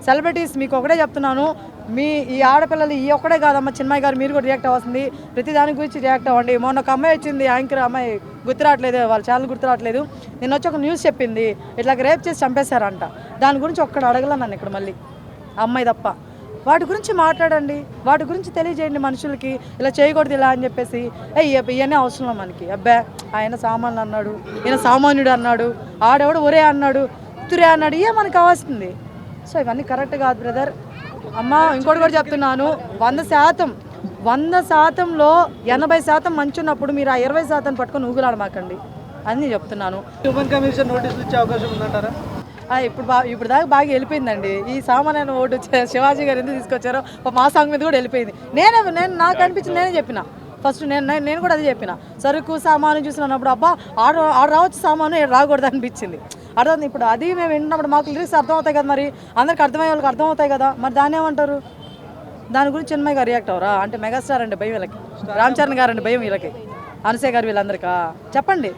Celebrities మీకు ఒకటే చెప్తున్నాను, మీ ఈ ఆడపిల్లలు ఈ ఒక్కడే కాదమ్మా, చిన్మయ్య గారు మీరు కూడా రియాక్ట్ అవ్వాల్సింది, ప్రతి దాని గురించి రియాక్ట్ అవ్వండి. మొన్న ఒక అమ్మాయి వచ్చింది, యాంకర్ అమ్మాయి, గుర్తురావట్లేదు, వాళ్ళ ఛానల్ గుర్తురావట్లేదు, నేను వచ్చి ఒక న్యూస్ చెప్పింది, ఇట్లా రేప్ చేసి చంపేశారంట. దాని గురించి ఒక్కడ అడగల నన్ను ఇక్కడ మళ్ళీ అమ్మాయి తప్ప. వాటి గురించి మాట్లాడండి, వాటి గురించి తెలియజేయండి మనుషులకి, ఇలా చేయకూడదు ఇలా అని చెప్పేసి. ఇవన్నీ అవసరం మనకి. అబ్బా ఆయన సామాన్లు అన్నాడు, ఈయన సామాన్యుడు అన్నాడు, ఆడెవడు ఒరే అన్నాడు, తురే అన్నాడు, ఇవే మనకు కావాల్సింది. సో ఇవన్నీ కరెక్ట్ కాదు బ్రదర్. అమ్మ ఇంకోటి కూడా చెప్తున్నాను, 100%లో 80% మంచి ఉన్నప్పుడు మీరు ఆ 20% పట్టుకొని ఊగులాడమాకండి అని చెప్తున్నాను. హ్యూమన్ కమిషన్ నోటీసులు ఇచ్చే అవకాశం ఉందంటారా? ఇప్పుడు దాకా బాగా వెళ్ళిపోయిందండి. ఈ సామాన్య ఓటు శివాజీ గారు ఎందుకు తీసుకొచ్చారో మా సాంగ్ మీద కూడా వెళ్ళిపోయింది. నేను నాకు అనిపించింది, నేనే చెప్పిన ఫస్ట్, నేను కూడా అదే చెప్పిన. సరుకు సామాను చూసినప్పుడు అబ్బా ఆడ రావచ్చు సామాను, రాకూడదు అనిపించింది. అర్థం ఇప్పుడు అది మేము వింటున్నప్పుడు మాకు లిరిక్స్ అర్థమవుతాయి కదా, మరి అందరికి అర్థమయ్యే వాళ్ళకి అర్థమవుతాయి కదా, మరి దాన్ని ఏమంటారు? దాని గురించి చిన్మయ్య గారు రియాక్ట్ అవరా అంటే మెగాస్టార్ అంటే భయం వీళ్ళకి, రామ్ చరణ్ గారు అంటే భయం వీళ్ళకి, అనసూయ గారు వీళ్ళందరికా చెప్పండి.